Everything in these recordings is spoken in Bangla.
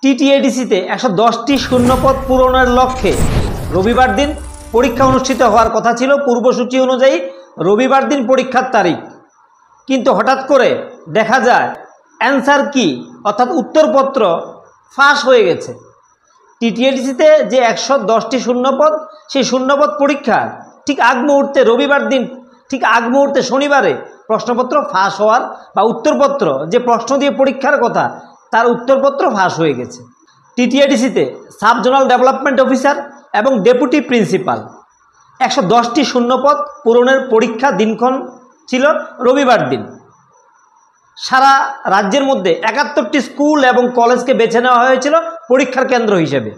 টিটিএডিসিতে 110টি শূন্যপদ পূরণের লক্ষ্যে রবিবার দিন পরীক্ষা অনুষ্ঠিত হওয়ার কথা ছিল। পূর্বসূচি অনুযায়ী রবিবার দিন পরীক্ষার তারিখ, কিন্তু হঠাৎ করে দেখা যায় অ্যান্সার কি অর্থাৎ উত্তরপত্র ফাঁস হয়ে গেছে। টিটিএডিসিতে যে 110টি শূন্যপদ, সেই শূন্যপদ পরীক্ষা ঠিক আগ মুহূর্তে রবিবার দিন ঠিক আগ মুহূর্তে শনিবারে প্রশ্নপত্র ফাঁস হওয়ার বা উত্তরপত্র যে প্রশ্ন দিয়ে পরীক্ষার কথা তার উত্তরপত্র ফাঁস হয়ে গেছে। টিটিএডিসিতে সাব জোনাল ডেভেলপমেন্ট অফিসার এবং ডেপুটি প্রিন্সিপাল 110টি শূন্যপদ পূরণের পরীক্ষা দিনক্ষণ ছিল রবিবার দিন। সারা রাজ্যের মধ্যে 71টি স্কুল এবং কলেজকে বেছে নেওয়া হয়েছিল পরীক্ষার কেন্দ্র হিসেবে।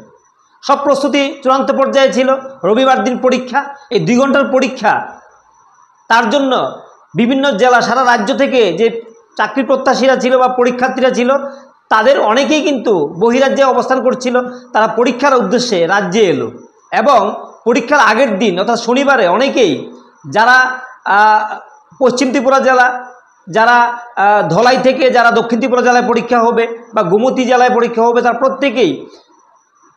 সব প্রস্তুতি চূড়ান্ত পর্যায়ে ছিল। রবিবার দিন পরীক্ষা, এই 2 ঘন্টার পরীক্ষা, তার জন্য বিভিন্ন জেলা সারা রাজ্য থেকে যে চাকরি প্রত্যাশীরা ছিল বা পরীক্ষার্থীরা ছিল তাদের অনেকেই কিন্তু বহিরাজ্যে অবস্থান করছিল। তারা পরীক্ষার উদ্দেশ্যে রাজ্যে এলো এবং পরীক্ষার আগের দিন অর্থাৎ শনিবারে অনেকেই যারা পশ্চিম ত্রিপুরা জেলা, যারা ধলাই থেকে যারা দক্ষিণ ত্রিপুরা জেলায় পরীক্ষা হবে বা গোমতী জেলায় পরীক্ষা হবে, তারা প্রত্যেকেই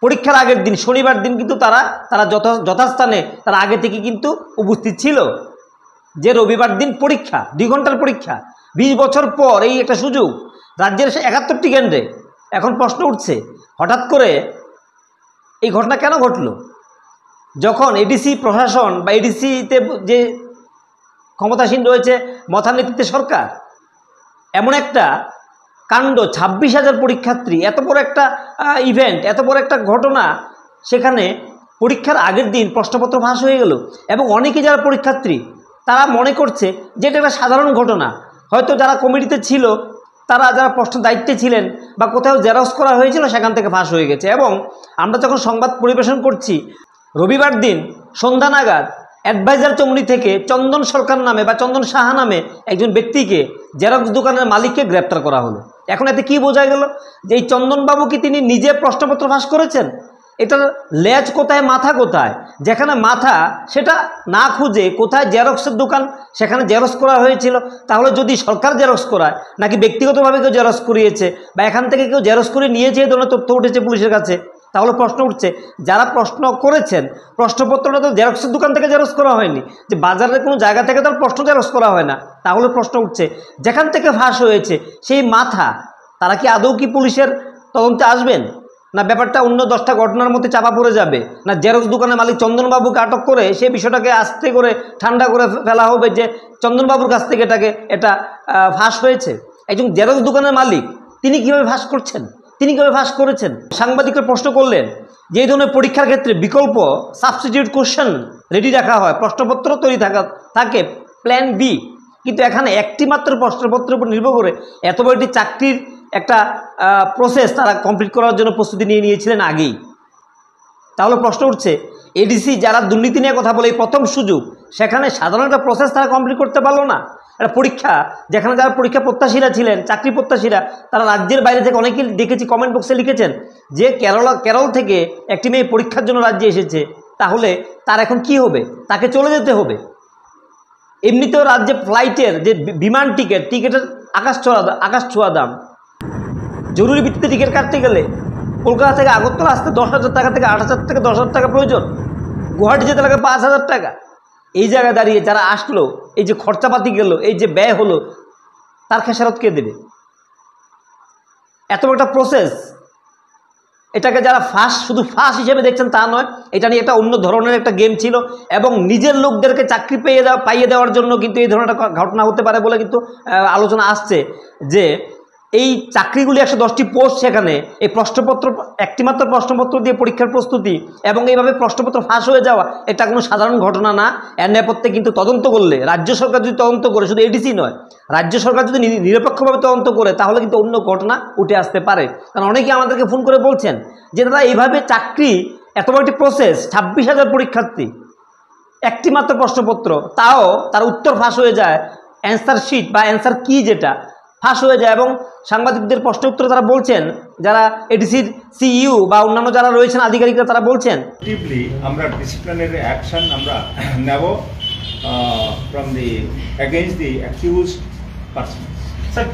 পরীক্ষার আগের দিন শনিবার দিন কিন্তু তারা যথাস্থানে তারা আগে থেকে কিন্তু উপস্থিত ছিল যে রবিবার দিন পরীক্ষা, 2 ঘন্টার পরীক্ষা। 20 বছর পর এই একটা সুযোগ রাজ্যের 71টি কেন্দ্রে। এখন প্রশ্ন উঠছে হঠাৎ করে এই ঘটনা কেন ঘটলো? যখন এডিসি প্রশাসন বা এডিসিতে যে ক্ষমতাসীন রয়েছে মথার নেতৃত্বে সরকার, এমন একটা কাণ্ড, 26,000 পরীক্ষার্থী, এত বড় একটা ইভেন্ট, এত বড় একটা ঘটনা, সেখানে পরীক্ষার আগের দিন প্রশ্নপত্র ফাঁস হয়ে গেল এবং অনেকে যারা পরীক্ষার্থী তারা মনে করছে যে এটা একটা সাধারণ ঘটনা। হয়তো যারা কমিটিতে ছিল, তারা যারা প্রশ্ন দায়িত্বে ছিলেন বা কোথাও জেরক্স করা হয়েছিল সেখান থেকে ফাঁস হয়ে গেছে। এবং আমরা যখন সংবাদ পরিবেশন করছি রবিবার দিন সন্ধ্যা নাগাদ অ্যাডভাইজার চমনি থেকে চন্দন সরকার নামে বা চন্দন সাহা নামে একজন ব্যক্তিকে জেরক্স দোকানের মালিককে গ্রেপ্তার করা হলো। এখন এতে কি বোঝা গেল যে এই চন্দনবাবু কি তিনি নিজে প্রশ্নপত্র ফাঁস করেছেন? এটার লেজ কোথায়, মাথা কোথায়? যেখানে মাথা সেটা না খুঁজে কোথায় জেরক্সের দোকান সেখানে জেরক্স করা হয়েছিল। তাহলে যদি সরকার জেরক্স করায় নাকি ব্যক্তিগতভাবে কেউ জেরক্স করিয়েছে বা এখান থেকে কেউ জেরক্স করে নিয়েছে, এই ধরনের তথ্য উঠেছে পুলিশের কাছে, তাহলে প্রশ্ন উঠছে যারা প্রশ্ন করেছেন প্রশ্নপত্রটা তো জেরক্সের দোকান থেকে জেরক্স করা হয়নি, যে বাজারের কোনো জায়গা থেকে তার প্রশ্ন জেরক্স করা হয় না। তাহলে প্রশ্ন উঠছে যেখান থেকে ফাঁস হয়েছে সেই মাথা, তারা কি আদৌ কি পুলিশের তদন্তে আসবেন, না ব্যাপারটা অন্য 10টা ঘটনার মধ্যে চাপা পড়ে যাবে, না জেরক্স দোকানের মালিক চন্দনবাবুকে আটক করে সেই বিষয়টাকে আস্তে করে ঠান্ডা করে ফেলা হবে যে চন্দনবাবুর কাছ থেকে এটা ফাঁস হয়েছে? একজন জেরক্স দোকানের মালিক তিনি কীভাবে ফাঁস করছেন, তিনি কীভাবে ফাঁস করেছেন? সাংবাদিকরা প্রশ্ন করলেন যে এই ধরনের পরীক্ষার ক্ষেত্রে বিকল্প সাবস্টিটিউট কোশ্চেন রেডি রাখা হয়, প্রশ্নপত্র তৈরি থাকে প্ল্যান বি, কিন্তু এখানে একটি মাত্র প্রশ্নপত্রের উপর নির্ভর করে এত বড় একটি চাকরির একটা প্রসেস তারা কমপ্লিট করার জন্য প্রস্তুতি নিয়েছিলেন আগেই। তাহলে প্রশ্ন উঠছে এডিসি যারা দুর্নীতি নিয়ে কথা বলে এই প্রথম সুযোগ, সেখানে সাধারণ একটা প্রসেস তারা কমপ্লিট করতে পারলো না। একটা পরীক্ষা যেখানে যারা পরীক্ষা প্রত্যাশীরা ছিলেন, চাকরি প্রত্যাশীরা, তারা রাজ্যের বাইরে থেকে অনেকেই দেখেছি কমেন্ট বক্সে লিখেছেন যে কেরল থেকে একটি মেয়ে পরীক্ষার জন্য রাজ্যে এসেছে, তাহলে তার এখন কি হবে? তাকে চলে যেতে হবে। এমনিতেও রাজ্যে ফ্লাইটের যে বিমান টিকিটের আকাশ ছোঁয়া দাম। জরুরি ভিত্তিতে টিকিট কাটতে গেলে কলকাতা থেকে আগরতলা আসতে 10,000 টাকা থেকে 8,000 থেকে 10,000 টাকা প্রয়োজন। গুয়াহাটি যেতে লাগে 5,000 টাকা। এই জায়গায় দাঁড়িয়ে যারা আসলো, এই যে খরচাপাতি গেল, এই যে ব্যয় হলো, তার খেসারত কে দেবে? এত বড় একটা প্রসেস, এটাকে যারা শুধু ফাঁস হিসেবে দেখছেন তা নয়, এটা নিয়ে একটা অন্য ধরনের একটা গেম ছিল এবং নিজের লোকদেরকে চাকরি পাইয়ে দেওয়ার জন্য কিন্তু এই ধরনের একটা ঘটনা হতে পারে বলে কিন্তু আলোচনা আসছে যে এই চাকরিগুলি 110টি পোস্ট, সেখানে এই প্রশ্নপত্র একটিমাত্র প্রশ্নপত্র দিয়ে পরীক্ষার প্রস্তুতি এবং এইভাবে প্রশ্নপত্র ফাঁস হয়ে যাওয়া এটা কোনো সাধারণ ঘটনা না। এর নেপথ্যে কিন্তু তদন্ত করলে, রাজ্য সরকার যদি তদন্ত করে, শুধু এডিসি নয়, রাজ্য সরকার যদি নিরপেক্ষভাবে তদন্ত করে তাহলে কিন্তু অন্য ঘটনা উঠে আসতে পারে। কারণ অনেকেই আমাদেরকে ফোন করে বলছেন যে দাদা এইভাবে চাকরি এত বড় একটি প্রসেস, 26,000 পরীক্ষার্থী, একটিমাত্র প্রশ্নপত্র, তাও তার উত্তর ফাঁস হয়ে যায়, অ্যান্সার শিট বা অ্যান্সার কি যেটা ফাঁস হয়ে যায়। এবং সাংবাদিকদের প্রশ্ন উত্তরে তারা বলছেন, যারা এডিসির সিইউ বা অন্যান্য যারা রয়েছেন আধিকারিকরা, তারা বলছেন আমরা ডিসিপ্লিনারি অ্যাকশন আমরা নেব from the against the accused person. Sir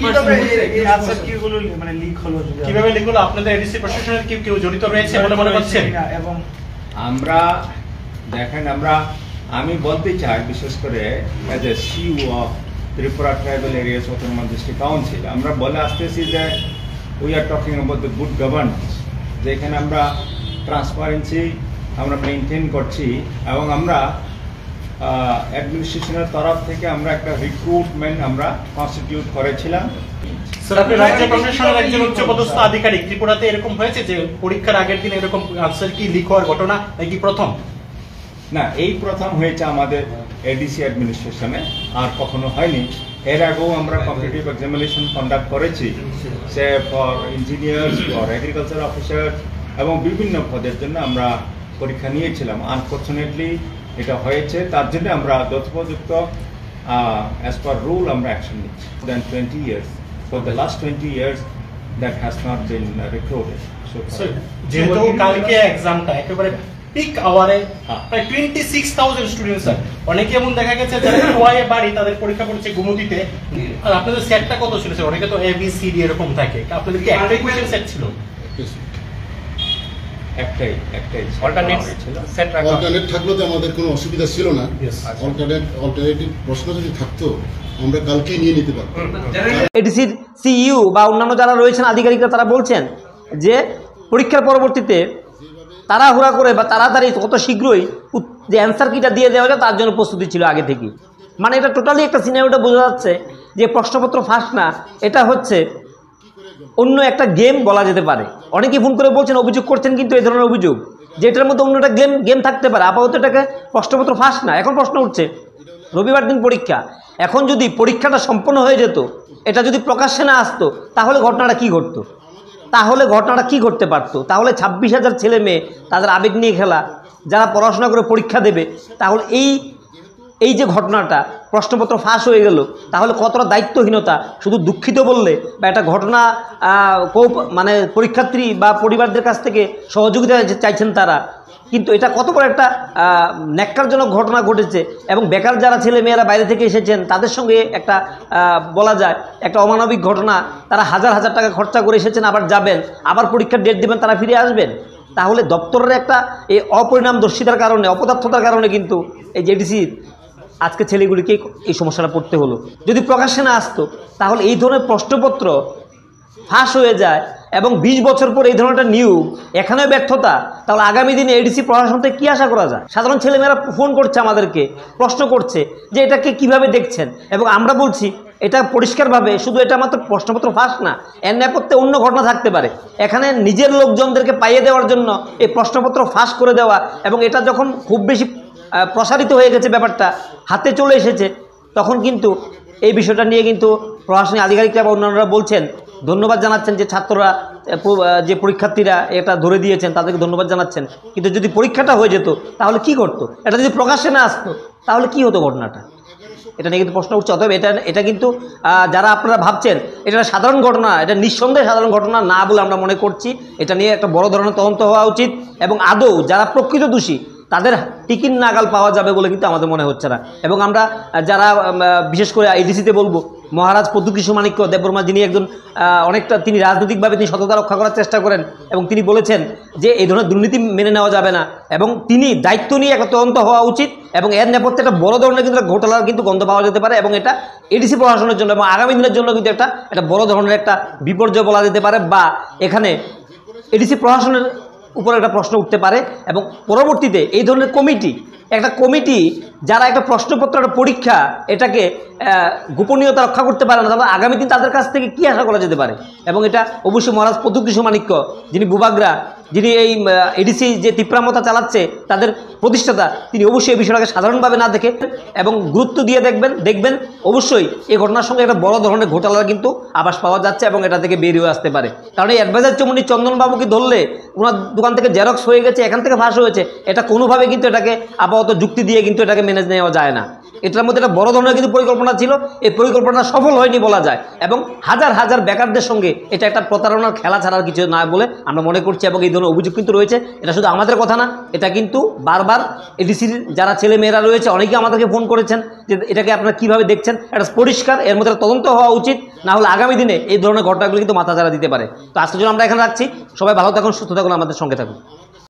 কিভাবে এই আনসার কিগুলো মানে লিক হলো, কিভাবে লিক হলো? আপনাদের এডিসি প্রশাসনের কেউ জড়িত রয়েছে বলে মনে করছেন? এবং আমরা দেখেন, আমি বলতে চাই, বিশেষ করে as a CEO of Tripura tribal areas autonomous district council, আমরা বলে আসতেছি যে we are talking about the good governance, যেখানে আমরা ট্রান্সপারেন্সি আমরা মেনটেন করছি, এবং আমরা অ্যাডমিনিস্ট্রেশনের তরফ থেকে আমরা একটা রিক্রুটমেন্ট আমরা কনস্টিটিউট করেছিলাম। স্যার, আপনি রাজ্য প্রশাসনের একজন উচ্চপদস্থ আধিকারিক, ত্রিপুরাতে এরকম হয়েছে যে পরীক্ষার আগের দিন এরকম আনসার কি লিক হওয়ার ঘটনা নাকি প্রথম? না, এই প্রথম হয়েছে আমাদের এডিসি অ্যাডমিনিস্ট্রেশনে, আর কখনো হয়নি। এর আগেও আমরা কম্পিটিটিভ এক্সামিনেশন কন্ডাক্ট করেছি, say for engineers, for agriculture officer, এবং বিভিন্ন পদের জন্য আমরা পরীক্ষা নিয়েছিলাম। আনফর্চুনেটলি এটা হয়েছে, তার জন্য আমরা যথোপযুক্ত অ্যাজ পার রুল আমরা অ্যাকশন নিচ্ছি। দেন 20 years, for the last 20 years that has not been recorded. যেহেতু কালকে এক্সামটা একেবারে পিক আওয়ারে প্রায় 26,000 স্টুডেন্ট, স্যার অনেকে এমন দেখা গেছে যারা ওয়াইএ বাড়ি তাদের পরীক্ষা পড়ছে গুমতিতে। আর আপনাদের সেটটা কত ছিল স্যার? অনেকে তো ABCD এরকম থাকে, আপনাদের কি একটাই কোয়েশ্চেন সেট ছিল? একটাই অল্টারনেট সেট রাখা। অল্টারনেট থাকলে তো আমাদের কোনো অসুবিধা ছিল না। অল্টারনেটিভ প্রশ্ন যদি থাকতো আমরা কালকেই নিয়ে নিতে পারতাম। এডিসির সিইউ বা অন্যান্য যারা রয়েছেন আধিকারিকরা, তারা বলছেন যে পরীক্ষার পরবর্তীতে তাড়াহুড়া করে বা তাড়াতাড়ি কত শীঘ্রই যে অ্যান্সার কিটা দিয়ে দেওয়া যায় তার জন্য প্রস্তুতি ছিল আগে থেকেই। মানে এটা টোটালি একটা সিনেমাটা বোঝা যাচ্ছে যে প্রশ্নপত্র ফাঁস না, এটা হচ্ছে অন্য একটা গেম বলা যেতে পারে। অনেকেই ফোন করে বলছেন, অভিযোগ করছেন, কিন্তু এই ধরনের অভিযোগ যে এটার মধ্যে অন্য একটা গেম থাকতে পারে। আপাতত এটাকে প্রশ্নপত্র ফাঁস না। এখন প্রশ্ন উঠছে, রবিবার দিন পরীক্ষা, এখন যদি পরীক্ষাটা সম্পন্ন হয়ে যেত, এটা যদি প্রকাশ্যে না আসতো, তাহলে ঘটনাটা কি ঘটতো? তাহলে ঘটনাটা কি ঘটতে পারতো? তাহলে 26,000 ছেলে মেয়ে, তাদের আবেগ নিয়ে খেলা, যারা পড়াশোনা করে পরীক্ষা দেবে, তাহলে এই যে ঘটনাটা প্রশ্নপত্র ফাঁস হয়ে গেল, তাহলে কতটা দায়িত্বহীনতা। শুধু দুঃখিত বললে বা একটা ঘটনা মানে পরীক্ষার্থী বা পরিবারদের কাছ থেকে সহযোগিতা চাইছেন তারা, কিন্তু এটা কত বড় একটা ন্যাক্কারজনক ঘটনা ঘটেছে। এবং বেকার যারা ছেলে মেয়েরা বাইরে থেকে এসেছেন, তাদের সঙ্গে একটা বলা যায় একটা অমানবিক ঘটনা। তারা হাজার হাজার টাকা খরচা করে এসেছেন, আবার যাবেন, আবার পরীক্ষার ডেট দেবেন, তারা ফিরে আসবেন। তাহলে দপ্তরের একটা এই অপরিণামদর্শিতার কারণে, অপদার্থতার কারণে কিন্তু এই জেডিসির আজকে ছেলেগুলিকে এই সমস্যাটা পড়তে হলো। যদি প্রকাশ্যে না আসতো, তাহলে এই ধরনের প্রশ্নপত্র ফাঁস হয়ে যায় এবং 20 বছর পর এই ধরনের একটা নিয়োগ, এখানেও ব্যর্থতা, তাহলে আগামী দিনে এডিসি প্রশাসন থেকে কী আশা করা যায়? সাধারণ ছেলেমেয়েরা ফোন করছে আমাদেরকে, প্রশ্ন করছে যে এটাকে কিভাবে দেখছেন, এবং আমরা বলছি এটা পরিষ্কারভাবে শুধু এটা মাত্র প্রশ্নপত্র ফাঁস না, এর নেপথ্যে অন্য ঘটনা থাকতে পারে। এখানে নিজের লোকজনদেরকে পাইয়ে দেওয়ার জন্য এই প্রশ্নপত্র ফাঁস করে দেওয়া, এবং এটা যখন খুব বেশি প্রসারিত হয়ে গেছে, ব্যাপারটা হাতে চলে এসেছে, তখন কিন্তু এই বিষয়টা নিয়ে কিন্তু প্রশাসনিক আধিকারিকরা বা অন্যান্যরা বলছেন, ধন্যবাদ জানাচ্ছেন যে ছাত্ররা, যে পরীক্ষার্থীরা এটা ধরে দিয়েছেন তাদেরকে ধন্যবাদ জানাচ্ছেন। কিন্তু যদি পরীক্ষাটা হয়ে যেত, তাহলে কি করতো? এটা যদি প্রকাশ্যে না আসতো, তাহলে কি হতো ঘটনাটা? এটা নিয়ে কিন্তু প্রশ্ন উঠছে। অতএব এটা কিন্তু যারা আপনারা ভাবছেন এটা সাধারণ ঘটনা, এটা নিঃসন্দেহে সাধারণ ঘটনা না বলে আমরা মনে করছি। এটা নিয়ে একটা বড় ধরনের তদন্ত হওয়া উচিত, এবং আদৌ যারা প্রকৃত দোষী তাদের টিকিট নাগাল পাওয়া যাবে বলে কিন্তু আমাদের মনে হচ্ছে না। এবং আমরা যারা বিশেষ করে এডিসিতে বলবো, মহারাজ পদ্মকিশোর মাণিক্য দেববর্মা, যিনি একজন অনেকটা তিনি রাজনৈতিকভাবে তিনি সততা রক্ষা করার চেষ্টা করেন, এবং তিনি বলেছেন যে এই ধরনের দুর্নীতি মেনে নেওয়া যাবে না, এবং তিনি দায়িত্ব নিয়ে একটা তদন্ত হওয়া উচিত। এবং এর নেপথ্যে একটা বড় ধরনের কিন্তু ঘোটালার কিন্তু গন্ধ পাওয়া যেতে পারে, এবং এটা এডিসি প্রশাসনের জন্য এবং আগামী দিনের জন্য কিন্তু একটা বড় ধরনের একটা বিপর্যয় বলা যেতে পারে, বা এখানে এডিসি প্রশাসনের উপরে একটা প্রশ্ন উঠতে পারে। এবং পরবর্তীতে এই ধরনের একটা কমিটি যারা একটা প্রশ্নপত্র, একটা পরীক্ষা, এটাকে গোপনীয়তা রক্ষা করতে পারে না, তাহলে আগামী দিন তাদের কাছ থেকে কী আশা করা যেতে পারে? এবং এটা অবশ্যই মহারাজ পদ্মকিশোর মাণিক্য, যিনি বুবাগ্রা, যিনি এই এডিসি যে তীব্রামতা চালাচ্ছে তাদের প্রতিষ্ঠাতা, তিনি অবশ্যই এই বিষয়টাকে সাধারণভাবে না দেখে এবং গুরুত্ব দিয়ে দেখবেন অবশ্যই এই ঘটনার সঙ্গে একটা বড় ধরনের ঘোটালার কিন্তু আভাস পাওয়া যাচ্ছে, এবং এটা থেকে বেরিয়ে আসতে পারে। কারণ এই অ্যাডভাইজার চমনি চন্দনবাবুকে ধরলে ওনার দোকান থেকে জেরক্স হয়ে গেছে, এখান থেকে ফাঁস হয়েছে, এটা কোনোভাবে কিন্তু এটাকে আপাতত যুক্তি দিয়ে কিন্তু এটাকে মেনে নেওয়া যায় না। এটার মধ্যে একটা বড় ধরনের কিন্তু পরিকল্পনা ছিল। এই পরিকল্পনা সফল হয়নি বলা যায়, এবং হাজার হাজার বেকারদের সঙ্গে এটা একটা প্রতারণার খেলা ছাড়ার কিছু না বলে আমরা মনে করছি। এবং এই ধরনের অভিযোগ কিন্তু রয়েছে, এটা শুধু আমাদের কথা না, এটা কিন্তু বারবার এডিসির যারা ছেলে মেয়েরা রয়েছে অনেকেই আমাদেরকে ফোন করেছেন যে এটাকে আপনারা কীভাবে দেখছেন, এটা পরিষ্কার, এর মধ্যে তদন্ত হওয়া উচিত, না হলে আগামী দিনে এই ধরনের ঘটনাগুলো কিন্তু মাথাচাড়া দিতে পারে। তো আজকের জন্য আমরা এখানে রাখছি। সবাই ভালো থাকুন, সুস্থ থাকুন, আমাদের সঙ্গে থাকুন।